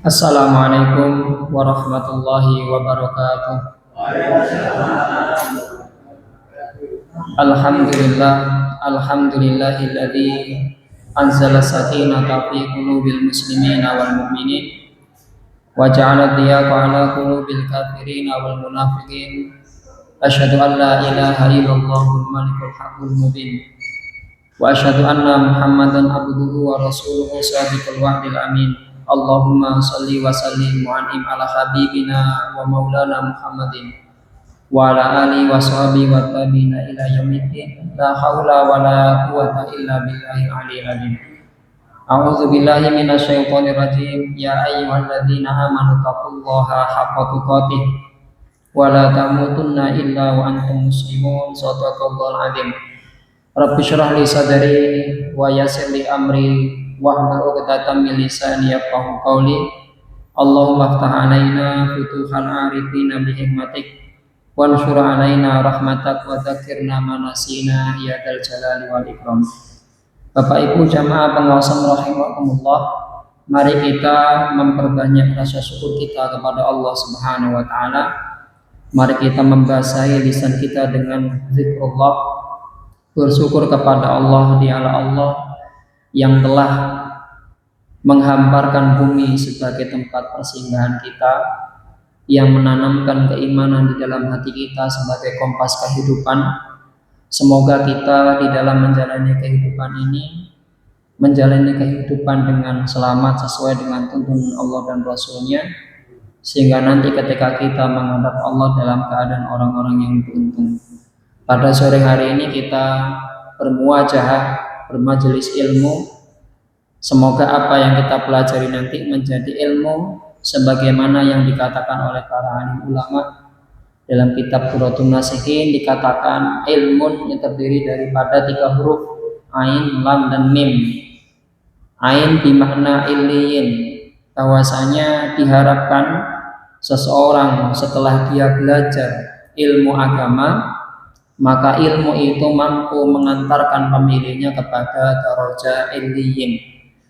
Assalamualaikum warahmatullahi wabarakatuh. Alhamdulillah, alhamdulillahilladzi anzala sakinata fi qulubil muslimina wal mu'minin wa ja'ala dhiyaqa ala qulubil kafirina wal munafiqin. Asyhadu an la ilaha illallahul malikul haqqul mubin wa asyhadu anna Muhammadan abduhu wa rasuluhu shadiqul wa'dil amin. Allahumma salli wa sallim wa an'im ala habibina wa maulana Muhammadin wa ala alihi wa sahbihi wa tabi'ina ila yaumiddin. La haula wa la quwwata illa billahil aliyyil azim. A'udzu billahi minasyaitonir rajim. Ya ayyuhalladzina amanu taqullaha haqqa tuqatih wa la tamutunna illa wa antum muslimun. Shadaqallahul azim. Rabbi syrah li sadri wa yassir li amri wahlul 'uqdatam min lisani yafqahu qawli. Allahumma iftah 'alaina futuhal 'arifina bi hikmatik wansur 'alaina rahmatak wa dzakirna ma nasina ya dzal jalali wal ikram. Bapak Ibu jamaah pengawasan rahimakumullah, mari kita memperbanyak rasa syukur kita kepada Allah Subhanahu wa taala. Mari kita membasahi lisan kita dengan zikrullah, bersyukur kepada Allah, dialah Allah yang telah menghamparkan bumi sebagai tempat persinggahan kita, yang menanamkan keimanan di dalam hati kita sebagai kompas kehidupan. Semoga kita di dalam menjalani kehidupan ini menjalani kehidupan dengan selamat sesuai dengan tuntunan Allah dan Rasul-Nya, sehingga nanti ketika kita menghadap Allah dalam keadaan orang-orang yang beruntung. Pada sore hari ini kita bermuajahah, bermajelis ilmu. Semoga apa yang kita pelajari nanti menjadi ilmu sebagaimana yang dikatakan oleh para alim ulama dalam kitab Quratun Nasihin. Dikatakan ilmun yang terdiri daripada 3 huruf, ain, lam, dan mim. Ain bimakna illiyin, bahwasanya diharapkan seseorang setelah dia belajar ilmu agama, maka ilmu itu mampu mengantarkan pemiliknya kepada darajat illiyin,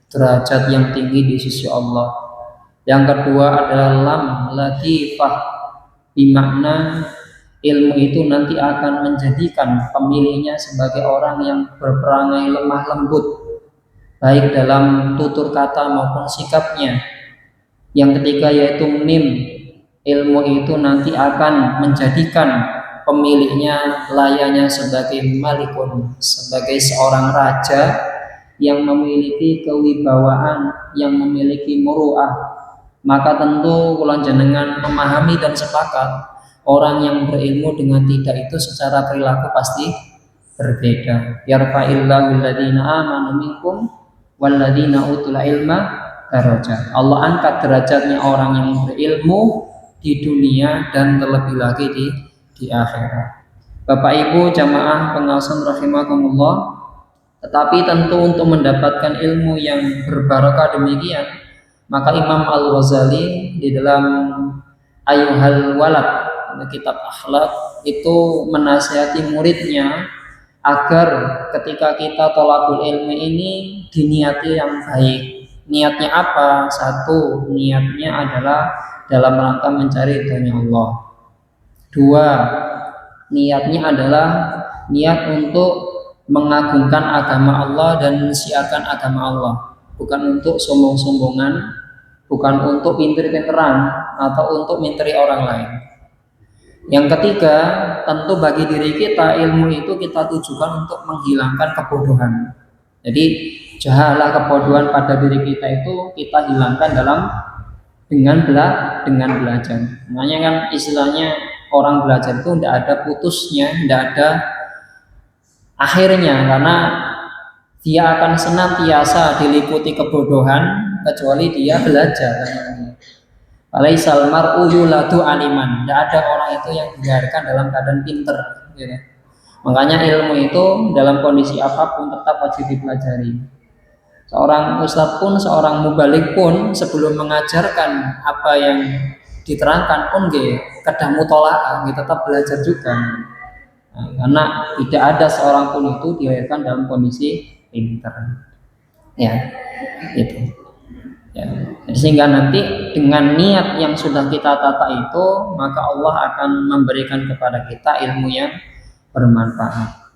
derajat yang tinggi di sisi Allah. Yang kedua adalah lam, latifah, bimakna ilmu itu nanti akan menjadikan pemiliknya sebagai orang yang berperangai lemah lembut, baik dalam tutur kata maupun sikapnya. Yang ketiga yaitu mim, ilmu itu nanti akan menjadikan pemiliknya layaknya sebagai malikun, sebagai seorang raja yang memiliki kewibawaan, yang memiliki muru'ah. Maka tentu kula jenengan memahami dan sepakat, orang yang berilmu dengan tidak itu secara perilaku pasti berbeda. Yarfa'illahu alladziina aamanu minkum walladziina utul ilma darajat. Allah angkat derajatnya orang yang berilmu di dunia dan terlebih lagi di akhirat. Bapak Ibu jamaah pengawasan rahimakumullah, tetapi tentu untuk mendapatkan ilmu yang berbarokah demikian, maka Imam Al-Ghazali di dalam Ayyuhal Walad, kitab akhlak, itu menasihati muridnya agar ketika kita thalabul ilmi ini diniati yang baik. Niatnya apa? Satu, niatnya adalah dalam rangka mencari ridhonya Allah. 2, niatnya adalah niat untuk mengagungkan agama Allah dan mensiarkan agama Allah, bukan untuk sombong-sombongan, bukan untuk pinter-pinteran atau untuk minteri orang lain. Yang ketiga, tentu bagi diri kita ilmu itu kita tujukan untuk menghilangkan kebodohan. Jadi jahalah kebodohan pada diri kita itu kita hilangkan dengan belajar. Makanya kan istilahnya orang belajar itu tidak ada putusnya, tidak ada akhirnya, karena dia akan senantiasa diliputi kebodohan kecuali dia belajar. Alaisal mar'u yuladu aliman, tidak ada orang itu yang dilahirkan dalam keadaan pinter, gitu. Makanya ilmu itu dalam kondisi apapun tetap wajib dipelajari. Seorang ustadz pun, seorang mubalik pun sebelum mengajarkan apa yang diterangkan pun kedah mutolaah, tetap belajar juga. Karena tidak ada seorang pun itu dilahirkan dalam kondisi pinter. Ya, itu. Ya. Sehingga nanti dengan niat yang sudah kita tata itu, maka Allah akan memberikan kepada kita ilmu yang bermanfaat.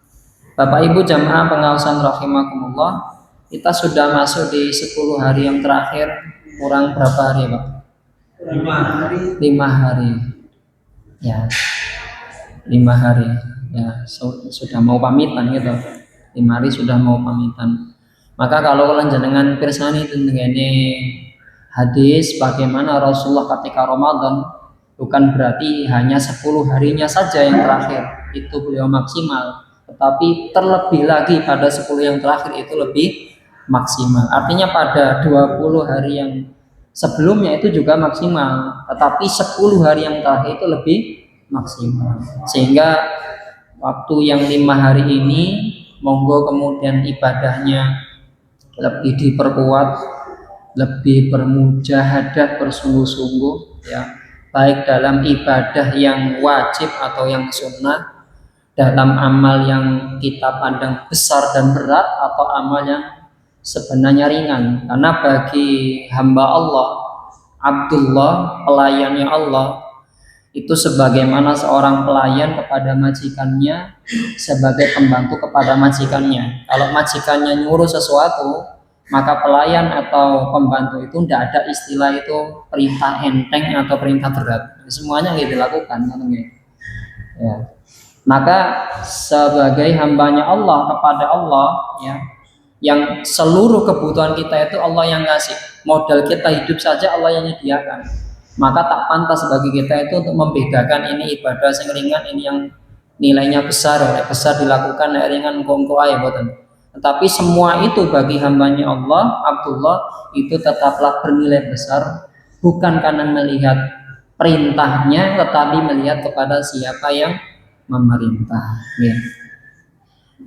Bapak Ibu jamaah pengawasan rahimakumullah, kita sudah masuk di 10 hari yang terakhir. Kurang berapa hari Pak? 5 hari. Ya, 5 hari. Ya, sudah mau pamitan gitu. 5 hari sudah mau pamitan. Maka kalau jenengan pirsani tentang hadis bagaimana Rasulullah ketika Ramadan, bukan berarti hanya 10 harinya saja yang terakhir itu beliau maksimal, tetapi terlebih lagi pada 10 yang terakhir itu lebih maksimal. Artinya pada 20 hari yang sebelumnya itu juga maksimal, tetapi 10 hari yang terakhir itu lebih maksimal. Sehingga waktu yang 5 hari ini monggo kemudian ibadahnya lebih diperkuat, lebih bermujahadah, bersungguh-sungguh ya, baik dalam ibadah yang wajib atau yang sunnah, dalam amal yang kita pandang besar dan berat atau amal yang sebenarnya ringan. Karena bagi hamba Allah, Abdullah, pelayannya Allah, itu sebagaimana seorang pelayan kepada majikannya, sebagai pembantu kepada majikannya. Kalau majikannya nyuruh sesuatu, maka pelayan atau pembantu itu tidak ada istilah itu perintah enteng atau perintah berat. Semuanya yang dilakukan. Ya. Maka sebagai hambanya Allah kepada Allah, ya, yang seluruh kebutuhan kita itu Allah yang ngasih. Modal kita hidup saja Allah yang menyediakan. Maka tak pantas bagi kita itu untuk membedakan ini ibadah yang ringan, ini yang nilainya besar, besar dilakukan, ringan kongko aja boten. Tetapi semua itu bagi hambanya Allah, Abdullah, itu tetaplah bernilai besar, bukan karena melihat perintahnya, tetapi melihat kepada siapa yang memerintah. Ya.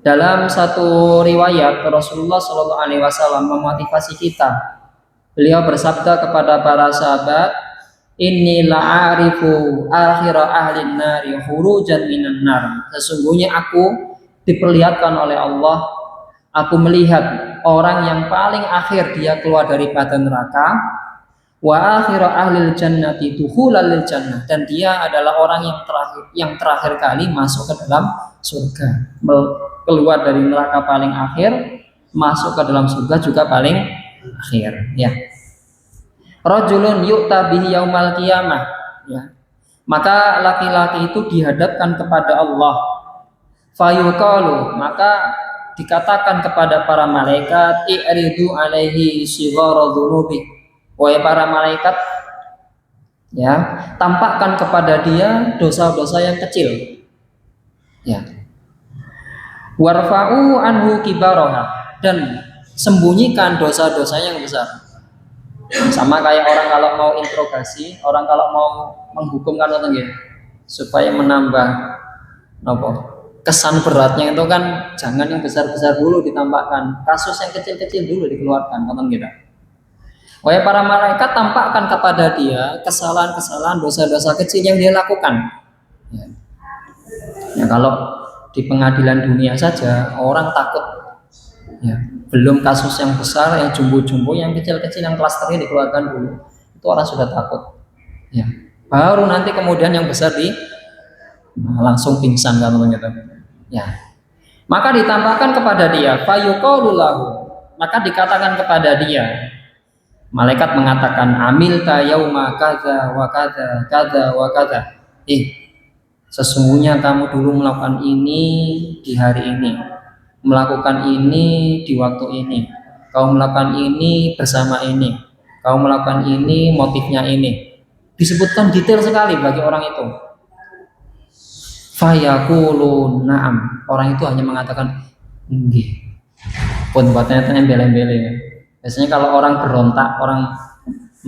Dalam satu riwayat Rasulullah Shallallahu Alaihi Wasallam memotivasi kita. Beliau bersabda kepada para sahabat, Inni la'arifu akhira ahlin nari khurujan minan nar. Sesungguhnya aku diperlihatkan oleh Allah, aku melihat orang yang paling akhir dia keluar daripada neraka, wa akhira ahlil jannati dukhulal lil jannah, dan dia adalah orang yang terakhir kali masuk ke dalam surga. Keluar dari neraka paling akhir, masuk ke dalam surga juga paling akhir, ya. Rajulun yu'ta bihi yaumal qiyamah, ya. Maka laki-laki itu dihadapkan kepada Allah. Fayuqalu, maka dikatakan kepada para malaikat, i'ridu alaihi shighara dzunubi. Wahai para malaikat, ya, tampakkan kepada dia dosa-dosa yang kecil. Ya. Warfa'u anhu kibaraha, dan sembunyikan dosa-dosa yang besar. Sama kayak orang kalau mau interogasi, orang kalau mau menghukum kan gitu, supaya menambah kesan beratnya itu kan jangan yang besar-besar dulu ditampakkan, kasus yang kecil-kecil dulu dikeluarkan, kan gitu. Wahai para malaikat, tampakkan kepada dia kesalahan-kesalahan, dosa-dosa kecil yang dia lakukan. Ya, kalau di pengadilan dunia saja orang takut. Ya, belum kasus yang besar, yang jumbo-jumbo, yang kecil-kecil, yang klasternya dikeluarkan dulu, itu orang sudah takut. Ya, baru nanti kemudian yang besar langsung pingsan kan gitu. Ya, maka ditambahkan kepada dia, fayuqalu lahu, maka dikatakan kepada dia, malaikat mengatakan, amilta yauma kadza wa kadza kadza wa kadza. Sesungguhnya kamu dulu melakukan ini di hari ini, melakukan ini di waktu ini, kau melakukan ini bersama ini, kau melakukan ini motifnya ini. Disebutkan detail sekali bagi orang itu. Fayaqulu na'am, orang itu hanya mengatakan nggih. Pun buatnya embel-embel. Biasanya kalau orang berontak, orang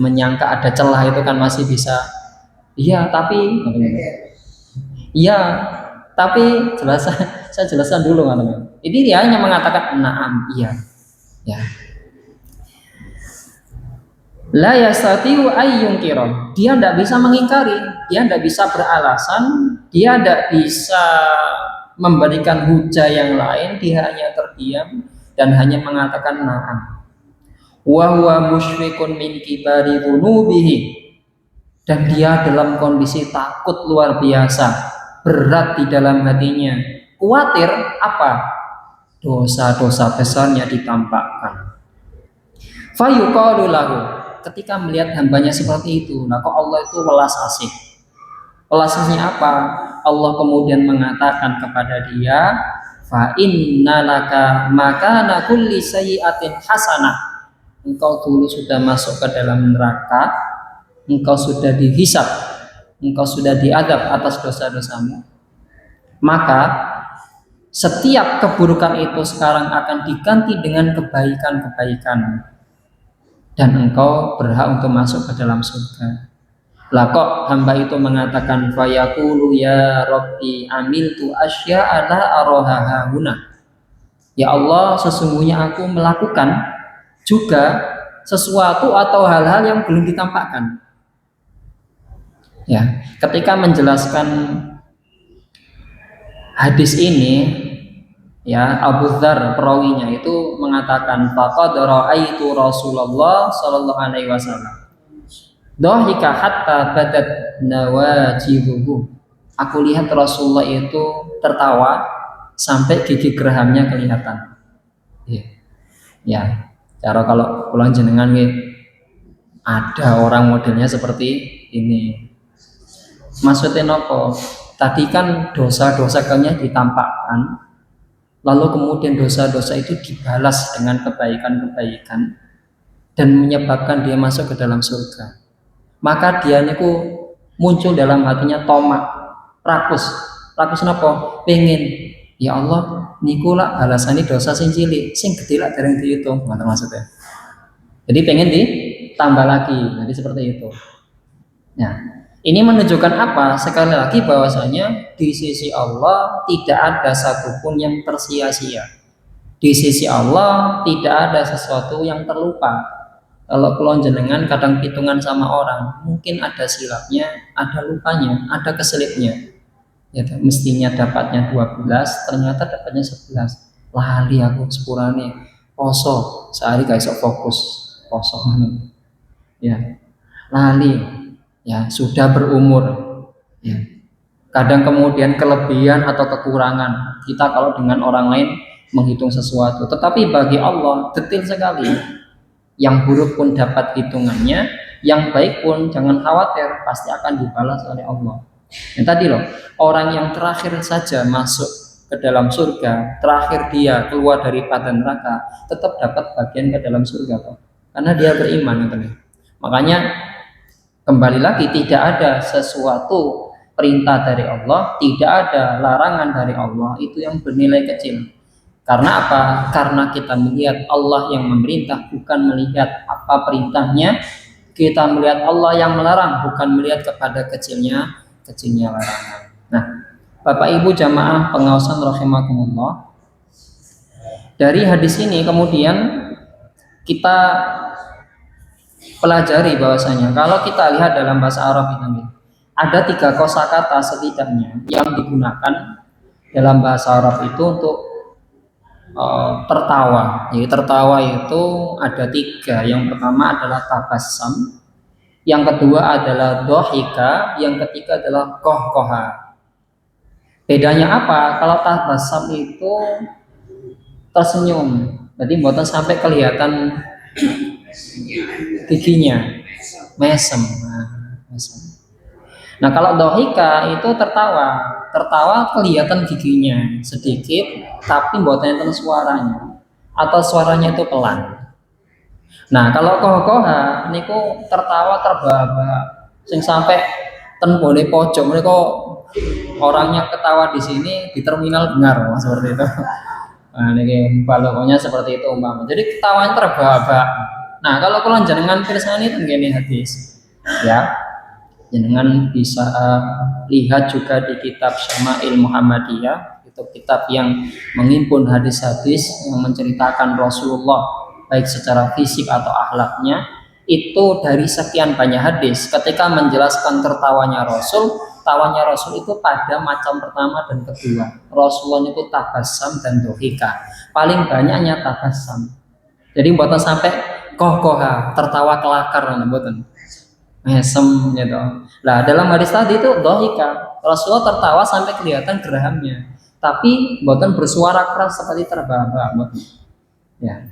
menyangka ada celah itu kan masih bisa, iya tapi saya jelaskan dulu kan. Ini dia hanya mengatakan na'am, iya. Ya. La yastati'u ayyunkira. Dia tidak bisa mengingkari, dia tidak bisa beralasan, dia tidak bisa memberikan hujah yang lain, dia hanya terdiam dan hanya mengatakan na'am. wa huwa musyfiqun min kibari dzunubihi, dan dia dalam kondisi takut luar biasa, berat di dalam hatinya, khawatir apa? Dosa-dosa besarnya ditampakkan. Fayuqalu lahu, ketika melihat hambanya seperti itu, nah kok Allah itu welas asih. Welas asihnya apa? Allah kemudian mengatakan kepada dia, fa innalaka makana kulli sayyi'atin hasanah. Engkau dulu sudah masuk ke dalam neraka, engkau sudah dihisab, engkau sudah diadab atas dosa-dosamu. Maka setiap keburukan itu sekarang akan diganti dengan kebaikan-kebaikan, dan engkau berhak untuk masuk ke dalam surga. Lah kok hamba itu mengatakan fayaqulu ya Rabbi amiltu asya'a la araha huna. Ya Allah, sesungguhnya aku melakukan juga sesuatu atau hal-hal yang belum ditampakkan. Ya, ketika menjelaskan hadis ini, ya, Abu Dzar perawinya itu mengatakan faqad ra'aitu Rasulullah sallallahu alaihi wasallam dhahika hatta badat nawajibuhu. Aku lihat Rasulullah itu tertawa sampai gigi gerahamnya kelihatan. Ya, ya. Cara kalau pulang jenengan ada orang modelnya seperti ini. Maksudnya nopo? Tadi kan dosa-dosa kalian ditampakkan, lalu kemudian dosa-dosa itu dibalas dengan kebaikan-kebaikan dan menyebabkan dia masuk ke dalam surga. Maka dia niku muncul dalam hatinya tomak, rakus napa? Pengen, ya Allah, niku lah balasane dosa sing cilik, sing gede lah dereng dihitung, ngoten maksudnya. Jadi pengen ditambah lagi, jadi seperti itu. Nah, ini menunjukkan apa? Sekali lagi bahwasanya di sisi Allah tidak ada satupun yang tersia-sia. Di sisi Allah tidak ada sesuatu yang terlupa. Kalau kelon jenengan kadang hitungan sama orang, mungkin ada silapnya, ada lupanya, ada keselipnya. Ya, mestinya dapatnya 12, ternyata dapatnya 11. Lali aku sepurane poso, sehari gak iso fokus poso. Ya. Lali, ya, sudah berumur. Ya. Kadang kemudian kelebihan atau kekurangan kita kalau dengan orang lain menghitung sesuatu, tetapi bagi Allah detail sekali. Yang buruk pun dapat hitungannya, yang baik pun jangan khawatir, pasti akan dibalas oleh Allah. Yang tadi loh, orang yang terakhir saja masuk ke dalam surga, terakhir dia keluar dari badan neraka, tetap dapat bagian ke dalam surga kok. Karena dia beriman. Makanya kembali lagi, tidak ada sesuatu perintah dari Allah, tidak ada larangan dari Allah itu yang bernilai kecil. Karena apa? Karena kita melihat Allah yang memerintah, bukan melihat apa perintahnya. Kita melihat Allah yang melarang, bukan melihat kepada kecilnya larangan. Nah, Bapak Ibu jamaah pengawasan rahimakumullah, dari hadis ini kemudian kita pelajari bahwasanya kalau kita lihat dalam bahasa Arab ini ada 3 kosakata setidaknya yang digunakan dalam bahasa Arab itu untuk tertawa. Jadi tertawa itu ada 3. Yang pertama adalah tabassum, yang kedua adalah dohika, yang ketiga adalah kohkoha. Bedanya apa? Kalau tabassum itu tersenyum, jadi buatan sampai kelihatan giginya, mesem. Nah kalau dohika itu tertawa kelihatan giginya sedikit, tapi buatan itu suaranya, atau suaranya itu pelan. Nah kalau koha niku tertawa terbahak-bahak, sing sampai ten boleh pojok, mereka orangnya ketawa di sini di terminal dengar, seperti itu. Nah ini baloknya seperti itu umpama. Jadi ketawanya terbahak-bahak. Nah kalau kalian jenengan pirsani tenggene hadis, ya. Jenengan bisa lihat juga di kitab Syama'il Muhammadiyah, itu kitab yang menghimpun hadis-hadis yang menceritakan Rasulullah baik secara fisik atau akhlaknya. Itu dari sekian banyak hadis ketika menjelaskan tertawanya Rasul, tawanya Rasul itu pada macam pertama dan kedua. Rasulullah itu tabassum dan dohika, paling banyaknya tabassum. Jadi buatan sampai koha, tertawa kelakar mboten. Mesem gitu. Nah, dalam hadis tadi itu dohika. Rasulullah tertawa sampai kelihatan gerahamnya. Tapi mboten bersuara keras seperti terbahak-bahak. Ya.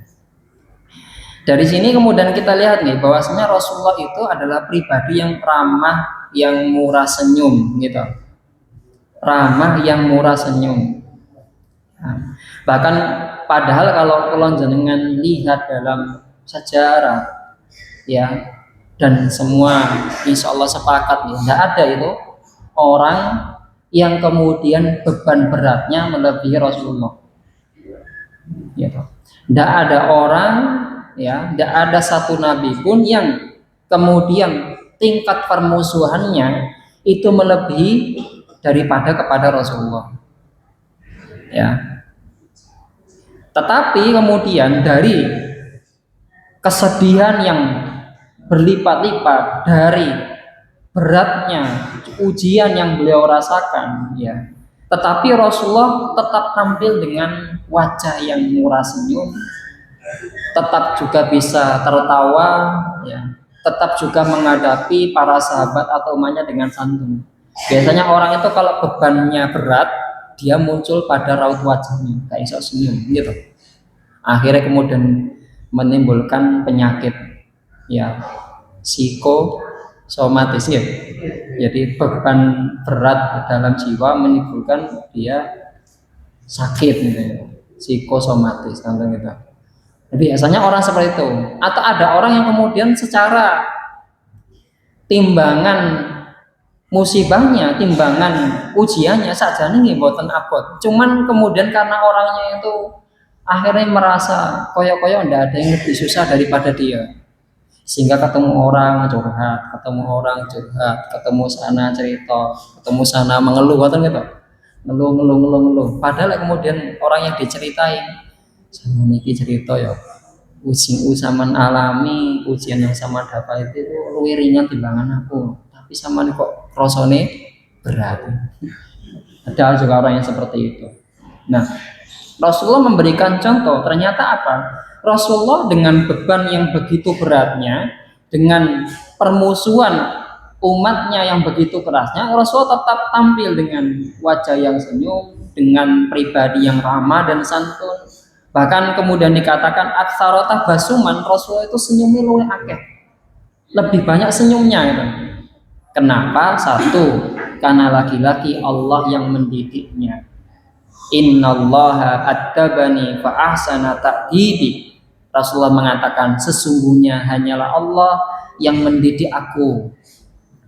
Dari sini kemudian kita lihat nih bahwasanya Rasulullah itu adalah pribadi yang ramah, yang murah senyum gitu. Ramah yang murah senyum. Nah, bahkan padahal kalau kula jenengan lihat dalam sejarah ya dan semua insya Allah sepakat nih, tidak ada itu orang yang kemudian beban beratnya melebihi Rasulullah. Gitu. Tidak ada orang ya, tidak ada satu nabi pun yang kemudian tingkat permusuhannya itu melebihi daripada kepada Rasulullah. Ya. Tetapi kemudian dari kesedihan yang berlipat-lipat, dari beratnya ujian yang beliau rasakan, ya. Tetapi Rasulullah tetap tampil dengan wajah yang murah senyum, tetap juga bisa tertawa, ya. Tetap juga menghadapi para sahabat atau umatnya dengan santun. Biasanya orang itu kalau bebannya berat, dia muncul pada raut wajahnya, kayak iso senyum gitu. Akhirnya kemudian menimbulkan penyakit ya psikosomatis ya. Jadi beban berat dalam jiwa menimbulkan dia sakit gitu ya. Psikosomatis contoh gitu. Jadi biasanya orang seperti itu. Atau ada orang yang kemudian secara timbangan musibahnya, timbangan ujiannya saja nih mboten abot. Cuman kemudian karena orangnya itu akhirnya merasa koyo-koyo ndak ada yang lebih susah daripada dia. Sehingga ketemu orang curhat, ketemu sana cerita, ketemu sana mengeluh ngoten gitu. Ngeluh. Padahal kemudian orang yang diceritain sama niki cerita ya ujian zaman alami, ujian yang sama dapat itu luwih ringan timbangan aku. Tapi sama nih kok rasane berat. Ada juga orang yang seperti itu. Nah, Rasulullah memberikan contoh. Ternyata apa? Rasulullah dengan beban yang begitu beratnya, dengan permusuhan umatnya yang begitu kerasnya, Rasulullah tetap tampil dengan wajah yang senyum, dengan pribadi yang ramah dan santun. Bahkan kemudian dikatakan aksarota basuman, Rasulullah itu senyumnya luwih akeh. Lebih banyak senyumnya gitu. Kenapa? Satu, karena laki-laki Allah yang mendidiknya. Innallaha attabani fa ahsana ta'dibi. Rasulullah mengatakan sesungguhnya hanyalah Allah yang mendidik aku.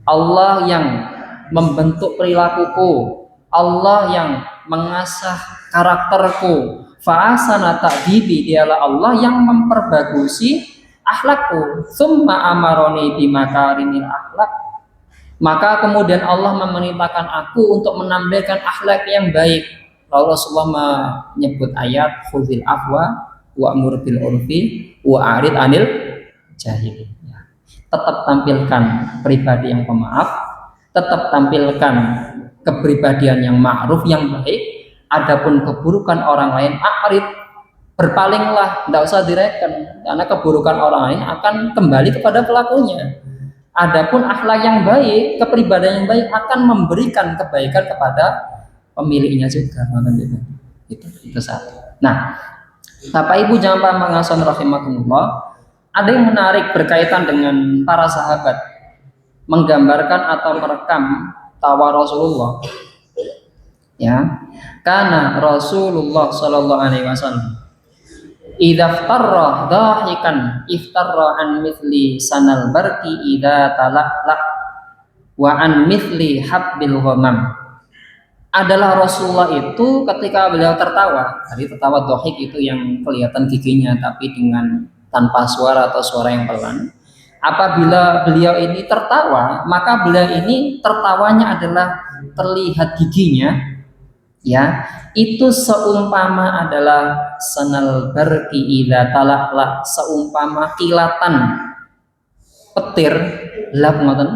Allah yang membentuk perilakuku. Allah yang mengasah karakterku. Fa ahsana ta'dibi, dialah Allah yang memperbagusi akhlakku. Tsumma amaroni bimakarimil akhlak. Maka kemudian Allah memerintahkan aku untuk menampilkan akhlak yang baik. Lalu Rasulullah menyebut ayat khudhil afwa wa'mur bil urfi wa'arid anil jahilin. Tetap tampilkan pribadi yang pemaaf, tetap tampilkan kepribadian yang ma'ruf yang baik. Adapun keburukan orang lain a'rid, berpalinglah, tidak usah direken, karena keburukan orang lain akan kembali kepada pelakunya. Adapun akhlak yang baik, kepribadian yang baik akan memberikan kebaikan kepada pemiliknya juga. Itu satu. Nah, Bapak Ibu jamaah pengajian rahimakumullah, ada yang menarik berkaitan dengan para sahabat, menggambarkan atau merekam tawa Rasulullah. Ya, karena Rasulullah Shallallahu Alaihi Wasallam idza iftarra dahikan iftarra an mithli sanal barqi idza talaqlaq wa an mithli habbil ghamam. Adalah Rasulullah itu ketika beliau tertawa, tadi tertawa dohik itu yang kelihatan giginya tapi dengan tanpa suara atau suara yang pelan. Apabila beliau ini tertawa, maka beliau ini tertawanya adalah terlihat giginya, ya, itu seumpama adalah sanal barqi idza talaqlaq, seumpama kilatan petir lap ngoten,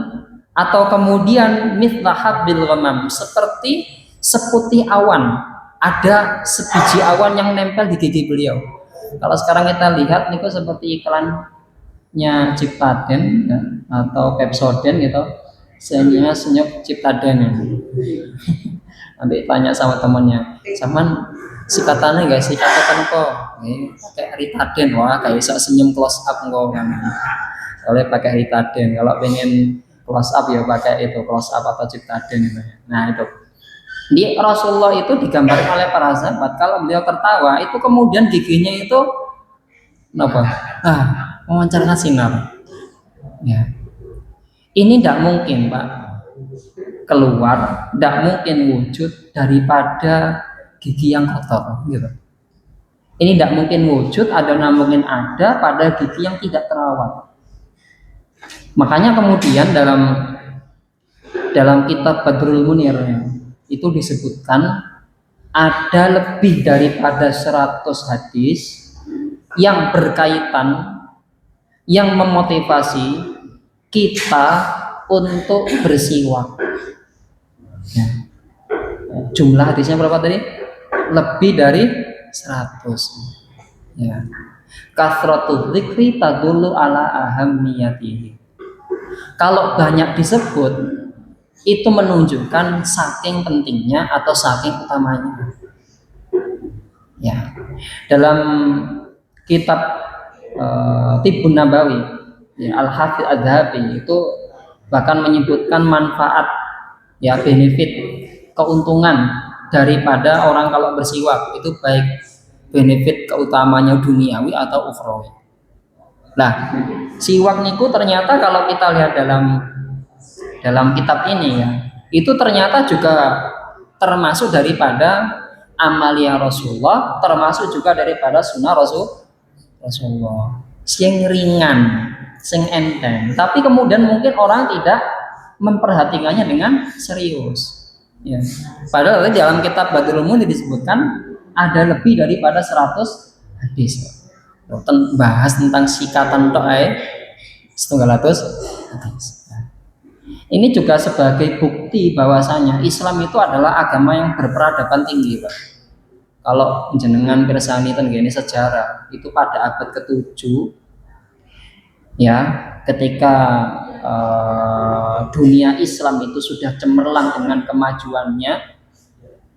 atau kemudian mithla habbil ghamam, seperti seputih awan, ada sebiji awan yang nempel di gigi beliau. Kalau sekarang kita lihat niku seperti iklan Ciptaden ya, atau Pepsodent gitu, senyumnya senyum Ciptaden ya. Nanti tanya sama temennya, cuman sikatannya guys, sikatan kok kayak Ritaden, wah kayak bisa senyum close up kok kan. Soalnya pakai Ritaden, kalau pengen close up ya pakai itu close up atau Ciptaden gitu ya. Nah itu di Rasulullah itu digambarkan oleh para sahabat kalau beliau tertawa itu kemudian giginya itu apa? Memancarkan sinar. Ya. Ini tidak mungkin, Pak, keluar, tidak mungkin wujud daripada gigi yang kotor, gitu. Ini tidak mungkin wujud, mungkin ada pada gigi yang tidak terawat. Makanya kemudian dalam kitab Badrul Munir itu disebutkan ada lebih daripada 100 hadis yang berkaitan, yang memotivasi kita untuk bersiwak. Ya. Jumlah hadisnya berapa tadi? Lebih dari 100. Ya. Kasratul dzikri tadullu ala ahammiyatihi. Kalau banyak disebut itu menunjukkan saking pentingnya atau saking utamanya. Ya. Dalam kitab Tibbun Nabawi, ya, Al-Hafidz Adz-Dzahabi itu bahkan menyebutkan manfaat, ya, benefit, keuntungan daripada orang kalau bersiwak itu baik benefit keutamanya duniawi atau ukhrawi. Nah, siwak niku ternyata kalau kita lihat dalam kitab ini ya, itu ternyata juga termasuk daripada amalia Rasulullah, termasuk juga daripada sunnah Rasulullah. Sing ringan, sing enteng. Tapi kemudian mungkin orang tidak memperhatikannya dengan serius. Ya. Padahal dalam kitab Badrul Munir disebutkan ada lebih daripada 100 hadis. Bahas tentang sikatan tok ae 100 hadis. Ini juga sebagai bukti bahwasanya Islam itu adalah agama yang berperadaban tinggi, Pak. Kalau jenengan pirsani ten gini sejarah itu pada abad ke-7 ya, ketika dunia Islam itu sudah cemerlang dengan kemajuannya,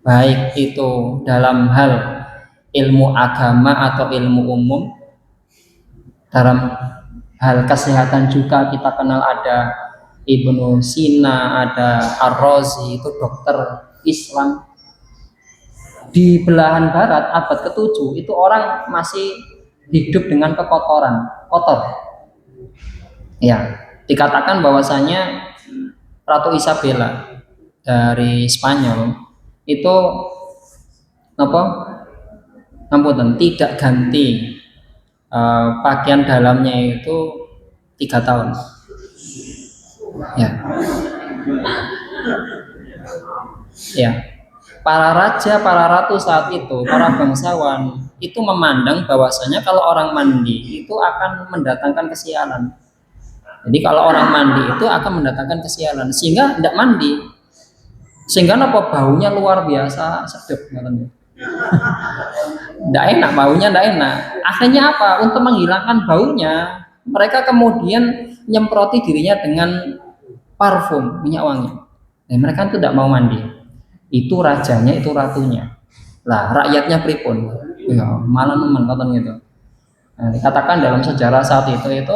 baik itu dalam hal ilmu agama atau ilmu umum, dalam hal kesehatan juga kita kenal ada Ibnu Sina, ada Ar-Razi, itu dokter Islam. Di belahan barat abad ke-7 itu orang masih hidup dengan kekotoran, kotor. Ya, dikatakan bahwasanya Ratu Isabella dari Spanyol itu tidak ganti pakaian dalamnya itu 3 tahun. Ya. Ya. Para raja, para ratu saat itu, para bangsawan itu memandang bahwasanya kalau orang mandi itu akan mendatangkan kesialan. Jadi kalau orang mandi itu akan mendatangkan kesialan, sehingga tidak mandi. Sehingga baunya luar biasa sedap, tidak enak, baunya tidak enak. Akhirnya apa? Untuk menghilangkan baunya, mereka kemudian nyemproti dirinya dengan parfum, minyak wangi. Dan mereka itu tidak mau mandi. Itu rajanya, itu ratunya. Lah, rakyatnya pripun? Ya, malah nemen gitu. Nah, dikatakan dalam sejarah saat itu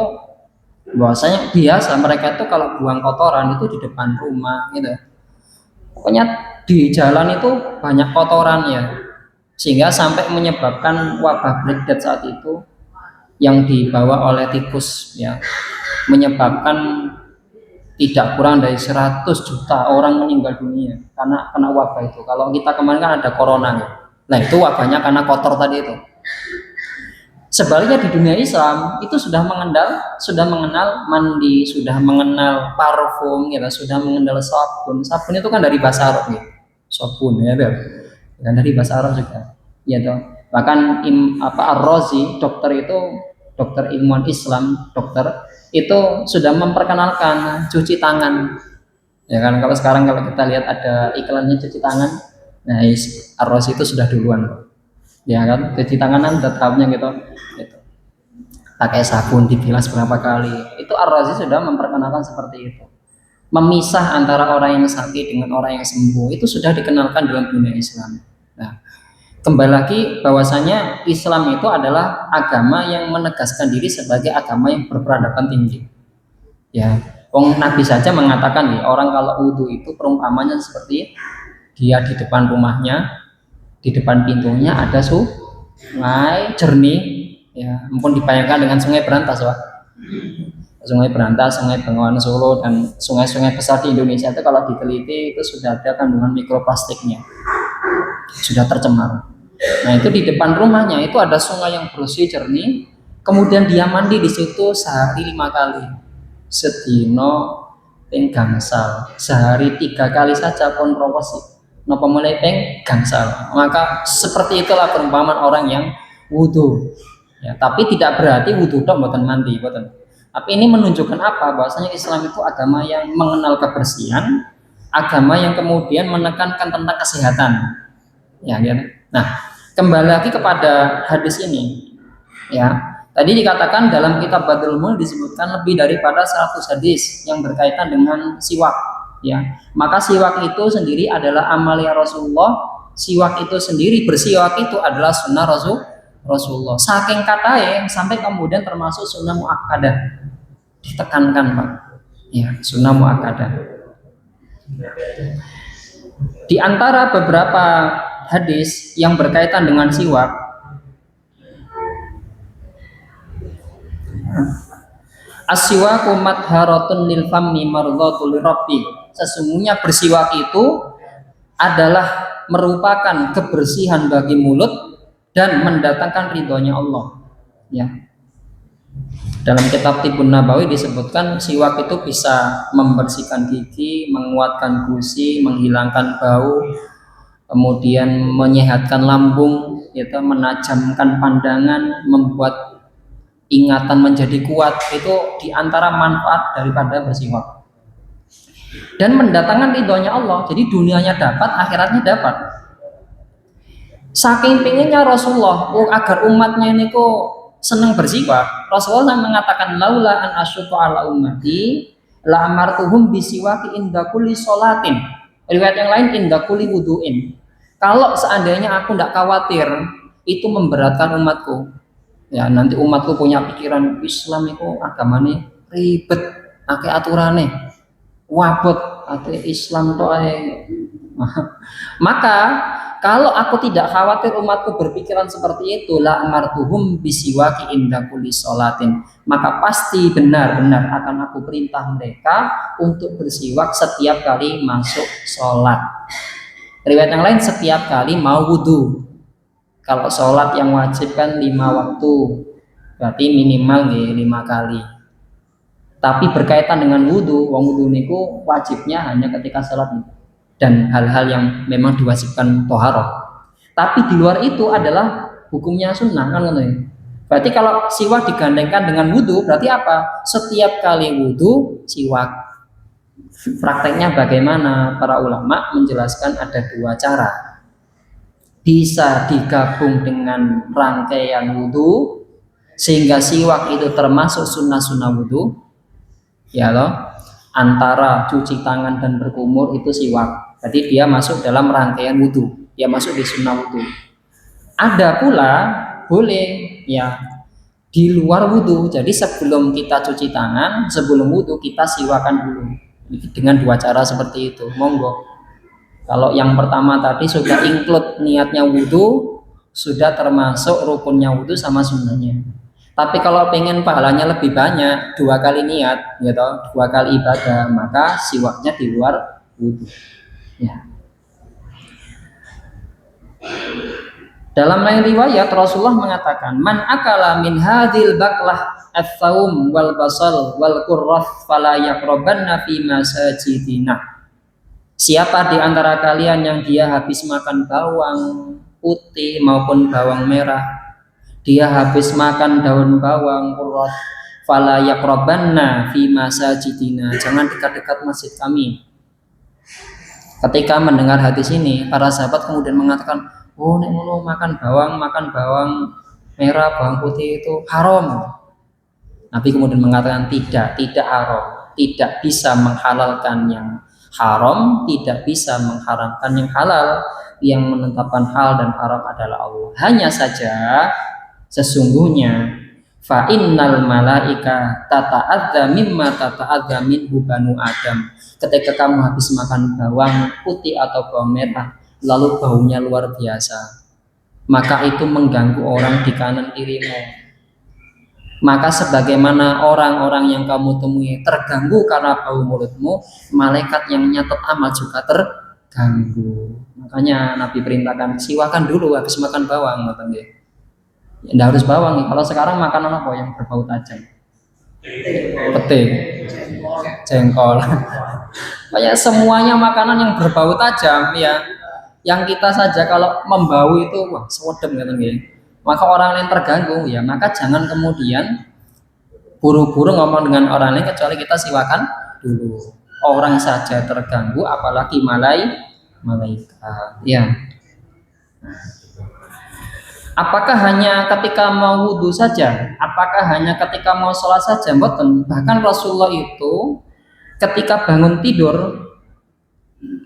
bahwasanya biasa mereka itu kalau buang kotoran itu di depan rumah gitu. Pokoknya di jalan itu banyak kotoran ya, sehingga sampai menyebabkan wabah Black Death saat itu yang dibawa oleh tikus ya, menyebabkan tidak kurang dari 100 juta orang meninggal dunia karena kena wabah itu. Kalau kita kemarin kan ada corona ya. Nah itu wabahnya karena kotor tadi itu. Sebaliknya di dunia Islam itu sudah mengenal mandi, sudah mengenal parfum, ya, sudah mengenal sabun. Sabun itu kan dari bahasa Arab ya, sabun ya, dan dari bahasa Arab juga. Ya toh. Bahkan Ar-Razi, dokter ilmuwan Islam, itu sudah memperkenalkan cuci tangan. Ya kan, kalau sekarang kalau kita lihat ada iklannya cuci tangan, nah Ar-Razi itu sudah duluan. Ya kan, cuci tanganan udah tahapnya gitu. pakai sabun dibilas berapa kali. Itu Ar-Razi sudah memperkenalkan seperti itu. Memisah antara orang yang sakit dengan orang yang sembuh itu sudah dikenalkan dalam dunia Islam. Nah, kembali lagi bahwasanya Islam itu adalah agama yang menegaskan diri sebagai agama yang berperadaban tinggi. Ya, Nabi saja mengatakan nih, orang kalau wudhu itu perumpamannya seperti dia di depan rumahnya, di depan pintunya ada sungai jernih, ya, mungkin dibayangkan dengan sungai Berantas, Pak. Sungai Berantas, Sungai Bengawan Solo, dan sungai-sungai besar di Indonesia itu kalau diteliti itu sudah ada kandungan mikroplastiknya, sudah tercemar. Nah itu di depan rumahnya itu ada sungai yang bersih jernih, kemudian dia mandi di situ sehari 5 kali, sedino ping gangsal, sehari 3 kali saja pun proporsi, nopo mulai ping gangsal. Maka seperti itulah perumpamaan orang yang wudhu. Ya, tapi tidak berarti wudhu dong buatan mandi, buatan. Tapi ini menunjukkan apa? Bahwasanya Islam itu agama yang mengenal kebersihan, agama yang kemudian menekankan tentang kesehatan. Ya, gitu. Nah, kembali lagi kepada hadis ini. Ya, tadi dikatakan dalam kitab Badrul Mul disebutkan lebih daripada 100 hadis yang berkaitan dengan siwak. Ya, maka siwak itu sendiri adalah amalia Rasulullah. Siwak itu sendiri, bersiwak itu adalah sunnah Rasulullah. Saking katanya sampai kemudian termasuk sunnah muakkadah. Ditekankan, Pak. Ya, sunnah muakkadah. Di antara beberapa hadis yang berkaitan dengan siwak, as-siwaku madharatun lil fammi mardhatul rabbi. Sesungguhnya bersiwak itu adalah merupakan kebersihan bagi mulut dan mendatangkan ridhonya Allah. Ya. Dalam kitab Tibun Nabawi disebutkan siwak itu bisa membersihkan gigi, menguatkan gusi, menghilangkan bau, kemudian menyehatkan lambung, yaitu menajamkan pandangan, membuat ingatan menjadi kuat. Itu diantara manfaat daripada bersiwak. Dan mendatangkan ridhonya Allah. Jadi dunianya dapat, akhiratnya dapat. Saking pinginnya Rasulullah agar umatnya ini kok senang bersiwak, Rasulullah mengatakan laula an asyqa ala ummati la amartuhum bisiwaki inda kulli sholatin. Riwayat yang lain inda kulli wudu'in. Kalau seandainya aku tidak khawatir itu memberatkan umatku, ya nanti umatku punya pikiran Islam itu agamanya ribet, akeh aturane, wabot, atau Islam tuh maka kalau aku tidak khawatir umatku berpikiran seperti itu, la amartuhum bisiwaki inda kulli sholatin, maka pasti benar-benar akan aku perintah mereka untuk bersiwak setiap kali masuk sholat. Riwayat yang lain setiap kali mau wudhu. Kalau sholat yang wajib kan 5 waktu, berarti minimal 5 kali. Tapi berkaitan dengan wudhu, wudhu niku wajibnya hanya ketika sholat dan hal-hal yang memang diwajibkan toharoh. Tapi di luar itu adalah hukumnya sunnah kan? Berarti kalau siwak digandengkan dengan wudhu, berarti apa? Setiap kali wudhu siwak. Prakteknya bagaimana? Para ulama menjelaskan ada 2 cara. Bisa digabung dengan rangkaian wudhu sehingga siwak itu termasuk sunnah-sunnah wudhu, ya loh. Antara cuci tangan dan berkumur itu siwak. Jadi dia masuk dalam rangkaian wudhu, dia masuk di sunnah wudhu. Ada pula boleh ya di luar wudhu. Jadi sebelum kita cuci tangan, sebelum wudhu kita siwakan dulu. Dengan 2 cara seperti itu, monggo. Kalau yang pertama tadi sudah include niatnya wudhu, sudah termasuk rukunnya wudhu sama sunnahnya. Tapi kalau pengen pahalanya lebih banyak, 2 kali niat, gitu, 2 kali ibadah, maka siwaknya di luar wudhu. Ya. Dalam lain riwayat Rasulullah mengatakan, man akala min hadil baklah ats-tsaum wal basal wal qurrah fala yaqrabanna fi masajidina. Siapa di antara kalian yang dia habis makan bawang putih maupun bawang merah, dia habis makan daun bawang qurrah, fala yaqrabanna fi masajidina, jangan dekat-dekat masjid kami. Ketika mendengar hadis ini, para sahabat kemudian mengatakan, oh nek ngono makan bawang merah, bawang putih itu haram. Nabi kemudian mengatakan tidak haram, tidak bisa menghalalkan yang haram, tidak bisa mengharamkan yang halal. Yang menetapkan hal dan haram adalah Allah. Hanya saja sesungguhnya fa innal malaika tata'adza mimma tata'adza minhu banu Adam. Ketika kamu habis makan bawang putih atau bawang merah, lalu baunya luar biasa, maka itu mengganggu orang di kanan kirimu. Maka sebagaimana orang-orang yang kamu temui terganggu karena bau mulutmu, malaikat yang nyatet amal juga terganggu. Makanya Nabi perintahkan siwakan dulu habis makan bawang, ya, tidak harus bawang. Kalau sekarang makanan apa yang berbau tajam? Pete, jengkol. Kayak semuanya makanan yang berbau tajam ya. Yang kita saja kalau membau itu wah sewedem gitu ya. Maka orang lain terganggu ya, maka jangan kemudian buru-buru ngomong dengan orang lain kecuali kita siwakan dulu. Orang saja terganggu apalagi malaikat ya. Apakah hanya ketika mau wudhu saja? Apakah hanya ketika mau sholat saja? Mboten. Bahkan Rasulullah itu ketika bangun tidur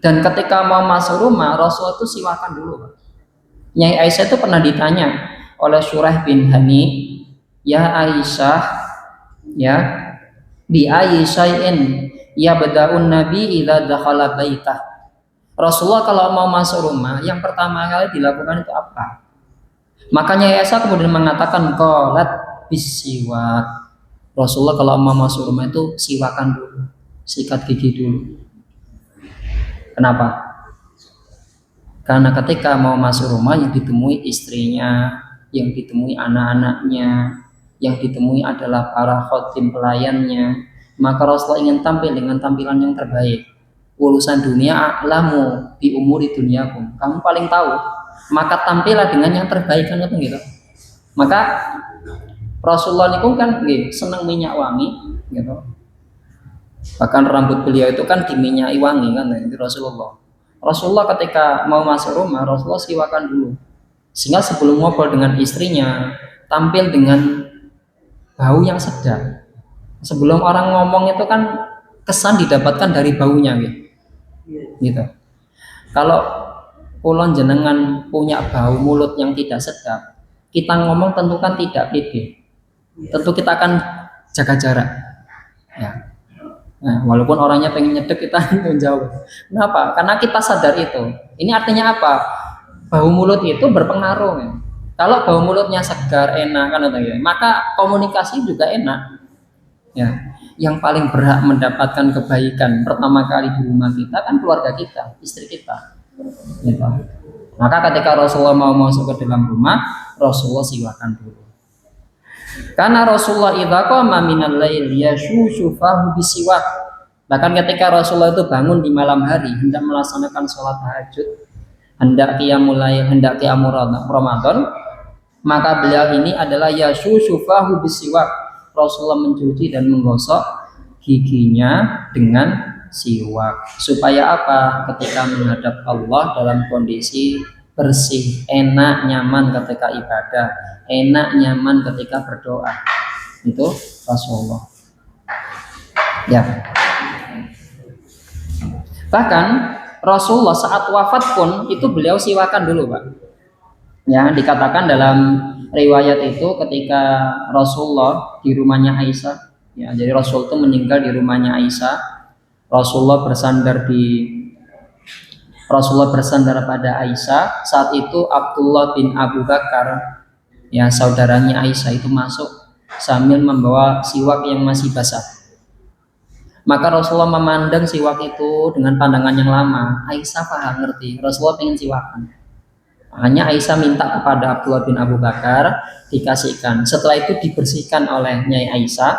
dan ketika mau masuk rumah, Rasulullah itu siwakan dulu. Nyai Aisyah itu pernah ditanya oleh Syuraih bin Hani, ya Aisyah, ya bi Aisya'in ya badaun Nabi idza dakhala baitah. Rasulullah kalau mau masuk rumah, yang pertama kali dilakukan itu apa? Makanya Aisyah kemudian mengatakan qalat bisiwak. Rasulullah kalau mau masuk rumah itu siwakan dulu, sikat gigi dulu. Kenapa? Karena ketika mau masuk rumah yang ditemui istrinya, yang ditemui anak-anaknya, yang ditemui adalah para khotim pelayannya, maka Rasulullah ingin tampil dengan tampilan yang terbaik. Urusan dunia a'lamu bi umuri dunyakum. Kamu paling tahu, maka tampillah dengan yang terbaik kan gitu. Maka Rasulullah itu kan senang minyak wangi gitu. Bahkan rambut beliau itu kan diminyaki wangi kan itu Rasulullah. Rasulullah ketika mau masuk rumah, Rasulullah siwakan dulu. Sehingga sebelum ngobrol dengan istrinya, tampil dengan bau yang sedap. Sebelum orang ngomong itu kan kesan didapatkan dari baunya gitu. Kalau ulun jenengan punya bau mulut yang tidak sedap, kita ngomong tentu kan tidak pede. Tentu kita akan jaga jarak. Ya. Nah, walaupun orangnya pengen nyedek kita menjauh. Kenapa? Karena kita sadar itu. Ini artinya apa? Bau mulut itu berpengaruh. Ya. Kalau bau mulutnya segar, enak kan ya, maka komunikasi juga enak. Ya. Yang paling berhak mendapatkan kebaikan pertama kali di rumah kita kan keluarga kita, istri kita. Gitu. Maka ketika Rasulullah mau masuk ke dalam rumah, Rasulullah siwakan dulu. Karena Rasulullah idza qama minal lail yashushu fahu bisiwak. Bahkan ketika Rasulullah itu bangun di malam hari hendak melaksanakan sholat tahajud, hendak qiyamul lail, hendak qiyamul Ramadan, maka beliau ini adalah yashushu fahu bisiwak. Rasulullah mencuci dan menggosok giginya dengan siwak. Supaya apa? Ketika menghadap Allah dalam kondisi bersih, enak, nyaman ketika ibadah, enak, nyaman ketika berdoa. Itu Rasulullah. Ya. Bahkan Rasulullah saat wafat pun itu beliau siwakan dulu, Pak. Ya, dikatakan dalam riwayat itu ketika Rasulullah di rumahnya Aisyah, ya, jadi Rasul itu meninggal di rumahnya Aisyah. Rasulullah bersandar pada Aisyah. Saat itu Abdullah bin Abu Bakar, ya saudaranya Aisyah itu masuk sambil membawa siwak yang masih basah. Maka Rasulullah memandang siwak itu dengan pandangan yang lama. Aisyah paham ngerti, Rasulullah pengen siwakan. Hanya Aisyah minta kepada Abdullah bin Abu Bakar dikasihkan. Setelah itu dibersihkan oleh Nyai Aisyah,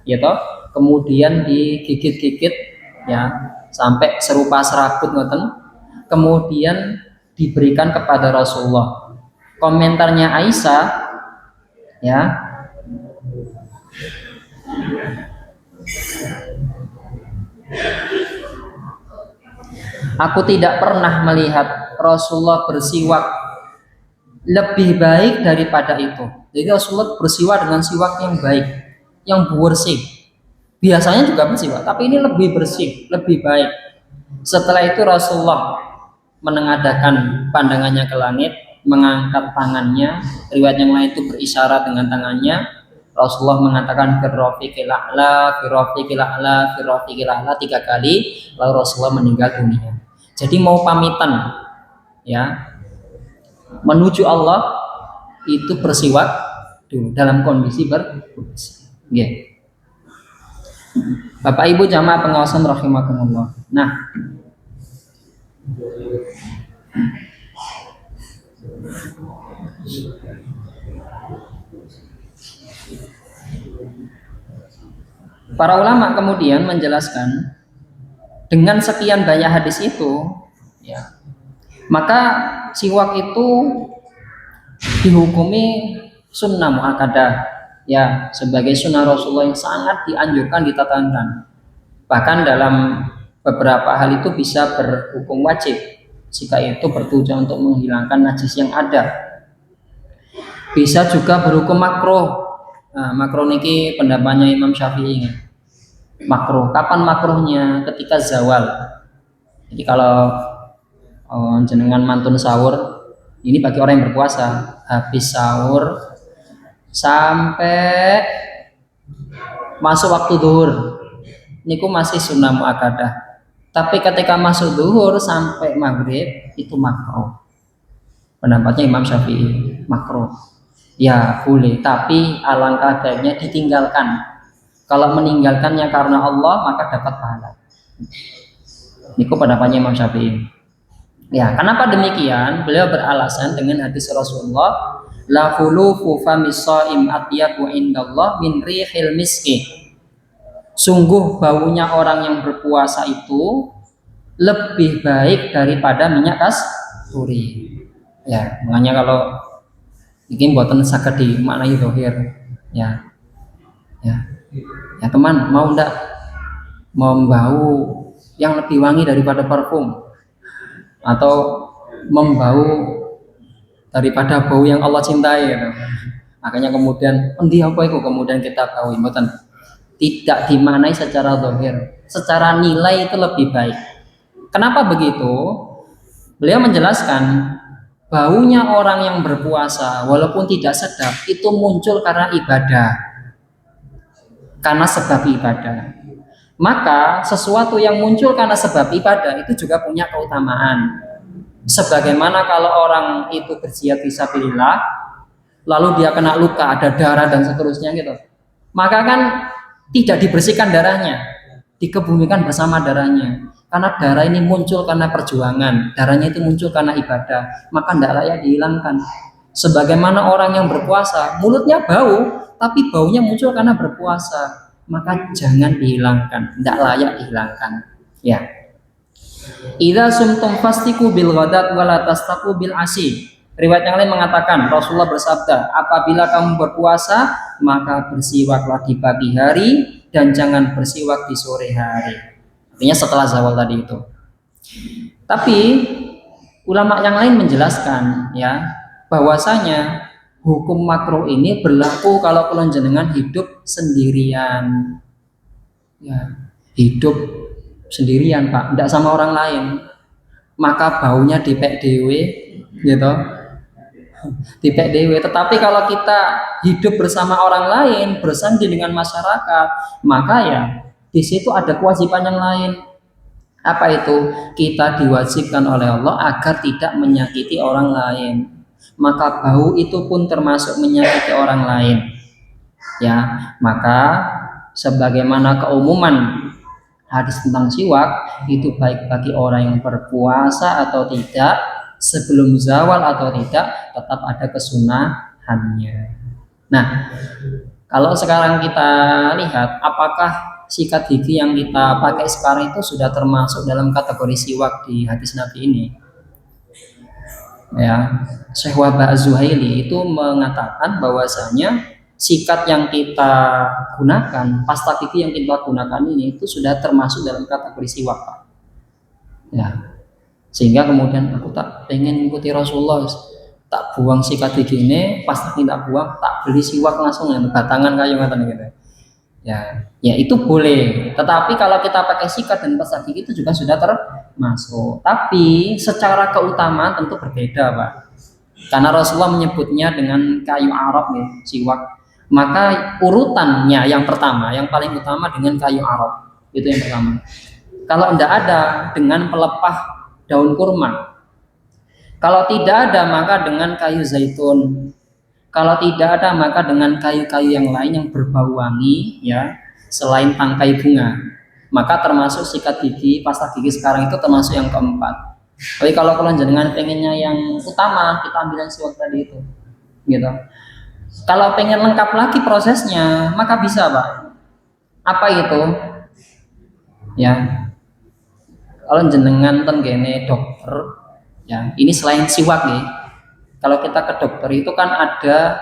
ya toh. Kemudian digigit-gigit, ya sampai serupa serabut ngoten. Kemudian diberikan kepada Rasulullah. Komentarnya Aisyah, ya. Aku tidak pernah melihat Rasulullah bersiwak lebih baik daripada itu. Jadi Rasulullah bersiwak dengan siwak yang baik, yang bersih. Biasanya juga bersih, Pak, tapi ini lebih bersih, lebih baik. Setelah itu Rasulullah menengadahkan pandangannya ke langit, mengangkat tangannya. Riwayat yang lain itu berisyarat dengan tangannya. Rasulullah mengatakan firrafiqil a'la, firrafiqil a'la, firrafiqil a'la 3 kali, lalu Rasulullah meninggal dunia. Jadi mau pamitan ya menuju Allah itu bersiwak dulu dalam kondisi bersih. Yeah. Bapak Ibu jamaah pengawasan rahimakumullah. Nah, para ulama kemudian menjelaskan dengan sekian banyak hadis itu, ya, maka siwak itu dihukumi sunnah muakkadah, ya, sebagai sunnah Rasulullah yang sangat dianjurkan, ditekankan. Bahkan dalam beberapa hal itu bisa berhukum wajib jika itu bertujuan untuk menghilangkan najis yang ada. Bisa juga berhukum makruh. Nah, makruh niki pendapatnya Imam Syafi'i. Makruh. Kapan makruhnya? Ketika zawal. Jadi kalau jenengan mantun sahur, ini bagi orang yang berpuasa, habis sahur sampai masuk waktu zuhur, niku masih sunnah muakkadah. Tapi ketika masuk zuhur sampai maghrib itu makruh. Pendapatnya Imam Syafi'i, makruh. Ya boleh, tapi alangkah baiknya ditinggalkan. Kalau meninggalkannya karena Allah maka dapat pahala. Niku pendapatnya Imam Syafi'i. Ya, kenapa demikian? Beliau beralasan dengan hadis Rasulullah, la khulufu famis shaim atyabu indallah min rihil miski. Sungguh baunya orang yang berpuasa itu lebih baik daripada minyak kasturi. Ya, makanya kalau mungkin buatan saged dimaknai zahir. Ya. Ya. Ya teman, mau ndak membau yang lebih wangi daripada parfum, atau membau daripada bau yang Allah cintai gitu. Makanya kemudian endi apa itu kemudian kita tahu mboten tidak dimaknai secara zahir, secara nilai itu lebih baik. Kenapa begitu? Beliau menjelaskan baunya orang yang berpuasa walaupun tidak sedap itu muncul karena ibadah, karena sebab ibadah. Maka sesuatu yang muncul karena sebab ibadah itu juga punya keutamaan. Sebagaimana kalau orang itu berjihad fisabilillah, lalu dia kena luka, ada darah dan seterusnya gitu, maka kan tidak dibersihkan darahnya, dikebumikan bersama darahnya. Karena darah ini muncul karena perjuangan, darahnya itu muncul karena ibadah, maka tidak layak dihilangkan. Sebagaimana orang yang berpuasa, mulutnya bau, tapi baunya muncul karena berpuasa, maka jangan dihilangkan, tidak layak dihilangkan. Ya. Idza sumtum fastiku bil ghadat wala tastaku bil asi. Riwayat yang lain mengatakan Rasulullah bersabda, apabila kamu berpuasa maka bersiwaklah di pagi hari dan jangan bersiwak di sore hari. Artinya setelah zawal tadi itu. Tapi ulama yang lain menjelaskan ya bahwasanya hukum makruh ini berlaku kalau kalian jenengan hidup sendirian. Ya, hidup sendirian Pak, tidak sama orang lain, maka baunya dipek dewe gitu, dipek dewe. Tetapi kalau kita hidup bersama orang lain, bersanding dengan masyarakat, maka ya di situ ada kewajiban yang lain. Apa itu? Kita diwajibkan oleh Allah agar tidak menyakiti orang lain, maka bau itu pun termasuk menyakiti orang lain. Ya, maka sebagaimana keumuman hadis tentang siwak itu baik bagi orang yang berpuasa atau tidak, sebelum zawal atau tidak, tetap ada kesunahannya. Nah, kalau sekarang kita lihat apakah sikat gigi yang kita pakai sekarang itu sudah termasuk dalam kategori siwak di hadis Nabi ini? Ya, Syekh Wahbah Az-Zuhaili itu mengatakan bahwasanya sikat yang kita gunakan, pasta gigi yang kita gunakan ini itu sudah termasuk dalam kategori siwak, Pak. Ya, sehingga kemudian aku tak pengen ikuti Rasulullah, tak buang sikat gigi ini, pasta gigi tak buang, tak beli siwak langsung yang batangan kayu ngaten gitu. Ya itu boleh. Tetapi kalau kita pakai sikat dan pasta gigi itu juga sudah termasuk. Tapi secara keutamaan tentu berbeda, Pak. Karena Rasulullah menyebutnya dengan kayu Arab ya, siwak. Maka urutannya yang pertama, yang paling utama dengan kayu Arab. Itu yang pertama. Kalau tidak ada dengan pelepah daun kurma. Kalau tidak ada maka dengan kayu zaitun. Kalau tidak ada maka dengan kayu-kayu yang lain yang berbau wangi ya, selain tangkai bunga. Maka termasuk sikat gigi, pasta gigi sekarang itu termasuk yang keempat. Tapi kalau kalian jenengan pengennya yang utama, kita ambil yang siwak tadi itu. Gitu. Kalau pengen lengkap lagi prosesnya, maka bisa, Pak. Apa itu? Ya. Kalau jenengan tenggene dokter, ya, ini selain siwak ya. Kalau kita ke dokter itu kan ada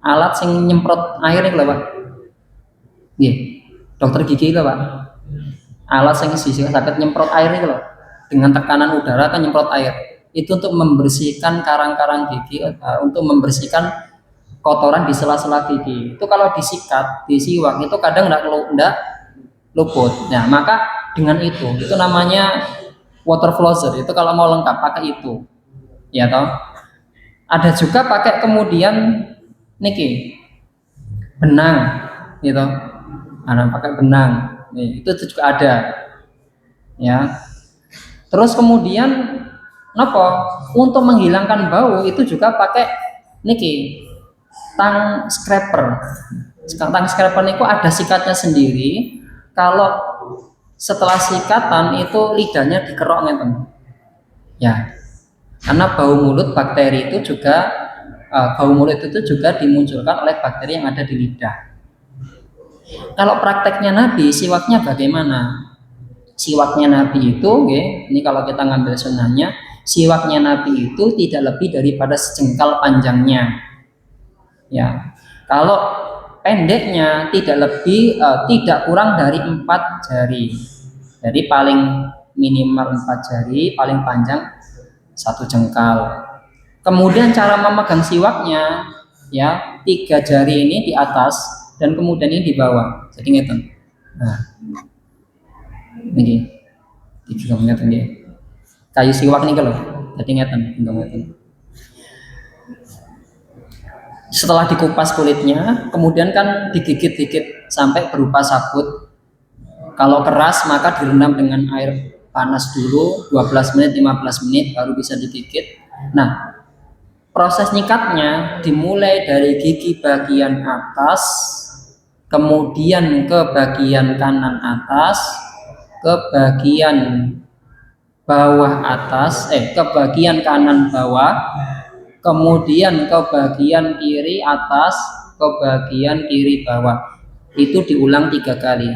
alat yang nyemprot air itu loh, Pak. Iya, dokter gigi itu, Pak. Alat yang sakit nyemprot air itu loh. Dengan tekanan udara kan nyemprot air. Itu untuk membersihkan karang-karang gigi, untuk membersihkan kotoran di sela-sela gigi. Itu kalau disikat, disiwak itu kadang enggak luput. Nah, maka dengan itu namanya water flosser. Itu kalau mau lengkap pakai itu. Ya toh? Ada juga pakai kemudian niki benang gitu. Ada pakai benang. Nih, itu juga ada. Ya. Terus kemudian apa? Untuk menghilangkan bau itu juga pakai niki tang scraper. Tang scraper itu ada sikatnya sendiri. Kalau setelah sikatan itu lidahnya dikerok ngeten. Ya. Karena bau mulut bakteri itu juga bau mulut itu juga dimunculkan oleh bakteri yang ada di lidah. Kalau prakteknya Nabi, siwaknya bagaimana? Siwaknya Nabi itu, ini kalau kita ngambil sunnahnya, siwaknya Nabi itu tidak lebih daripada sejengkal panjangnya. Ya, kalau pendeknya tidak kurang dari 4 jari. Jadi paling minimal 4 jari, paling panjang 1 jengkal. Kemudian cara memegang siwaknya, ya 3 jari ini di atas dan kemudian ini di bawah. Jadi ngeten. Nah, ini digenggam ngeten nggih. Kayu siwak nih kalau. Jadi ngeten, ngeten. Setelah dikupas kulitnya, kemudian kan digigit-gigit sampai berupa sabut. Kalau keras maka direndam dengan air panas dulu 12 menit, 15 menit baru bisa digigit. Nah, proses nyikatnya dimulai dari gigi bagian atas, kemudian ke bagian kanan atas, ke bagian bawah atas, ke bagian kanan bawah, kemudian ke bagian kiri atas, ke bagian kiri bawah. Itu diulang 3 kali.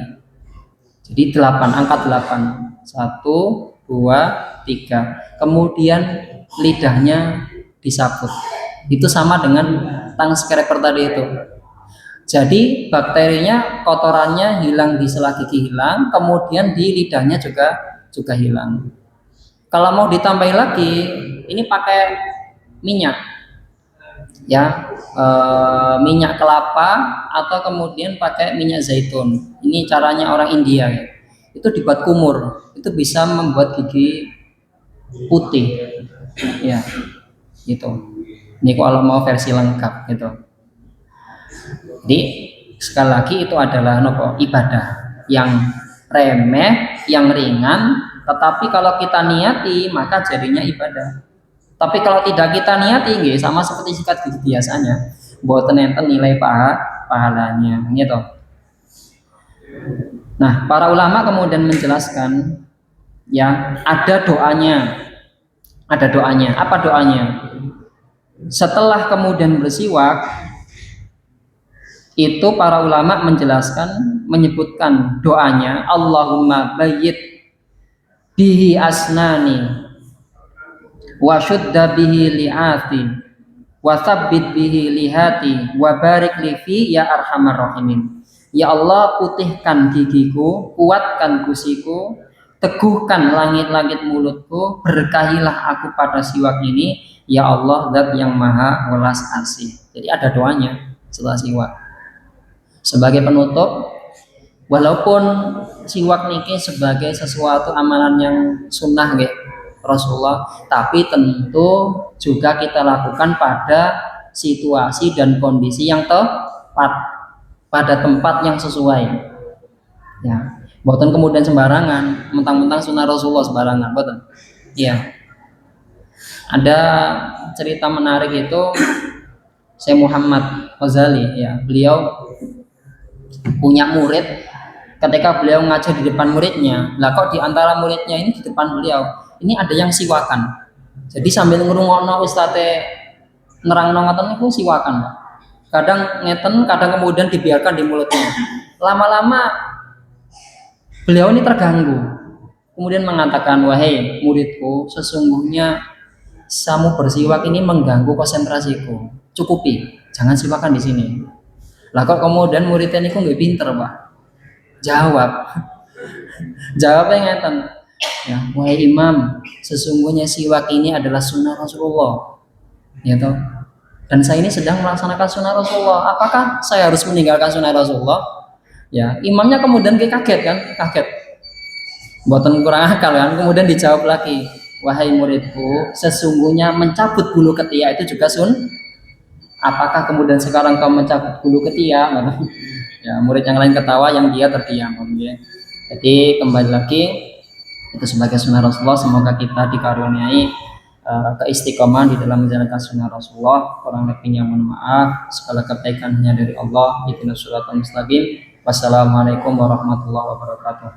Jadi 8, angka 8. 1, 2, 3. Kemudian lidahnya disabut. Itu sama dengan tang scraper tadi itu. Jadi bakterinya, kotorannya hilang di sela gigi hilang, kemudian di lidahnya juga hilang. Kalau mau ditambahin lagi, ini pakai minyak, ya minyak kelapa atau kemudian pakai minyak zaitun. Ini caranya orang India ya. Itu dibuat kumur, itu bisa membuat gigi putih, ya, gitu. Ini kalau mau versi lengkap gitu. Jadi sekali lagi itu adalah ibadah yang remeh, yang ringan, tetapi kalau kita niati maka jadinya ibadah. Tapi kalau tidak kita niati, sama seperti sikat gigi biasanya, mboten enten nilai pahalanya, gitu. Nah, para ulama kemudian menjelaskan, ya ada doanya. Apa doanya? Setelah kemudian bersiwak, itu para ulama menyebutkan doanya, Allahumma bayyid bihi asnani wa syudda bihi li'ati wa tsabbit bihi lihati wa barik li fi ya arhamar rahimin. Ya Allah, putihkan gigiku, kuatkan gusiku, teguhkan langit-langit mulutku, berkahilah aku pada siwak ini, ya Allah, Zat yang maha welas asih. Jadi ada doanya setelah siwak. Sebagai penutup, walaupun siwak niki sebagai sesuatu amalan yang sunnah nggih Rasulullah, tapi tentu juga kita lakukan pada situasi dan kondisi yang tepat, pada tempat yang sesuai. Ya, boten kemudian sembarangan, mentang-mentang sunnah Rasulullah sembarangan, boten. Iya. Ada cerita menarik itu Syekh Muhammad Ghazali ya, beliau punya murid. Ketika beliau ngajar di depan muridnya, lah kok di antara muridnya ini di depan beliau ini ada yang siwakan. Jadi sambil ngrungokno ustate nerangno ngoten niku siwakan. Kadang ngeten, kadang kemudian dibiarkan di mulutnya. Lama-lama beliau ini terganggu. Kemudian mengatakan, "Wahai muridku, sesungguhnya samu bersiwak ini mengganggu konsentrasiku. Cukupi, jangan siwakan di sini." Lah kok kemudian muridnya niku nggak pinter, Pak. Jawabnya ngeten, ya, "Wahai Imam, sesungguhnya siwak ini adalah sunnah Rasulullah, ya toh, dan saya ini sedang melaksanakan sunnah Rasulullah, apakah saya harus meninggalkan sunnah Rasulullah?" Ya, imamnya kemudian kaget kan, kaget, buatan kurang akal kan, kemudian dijawab lagi, "Wahai muridku, sesungguhnya mencabut bulu ketiak itu juga apakah kemudian sekarang kau mencabut bulu ketiak?" Ya, murid yang lain ketawa, yang dia terdiam. Jadi kembali lagi, itu sebagai sunnah Rasulullah. Semoga kita dikaruniai keistiqomahan di dalam menjalankan sunnah Rasulullah. Kurang lebihnya mohon maaf. Segala kebaikan hanya dari Allah. Ihdinas siratal mustaqim. Wassalamualaikum warahmatullahi wabarakatuh.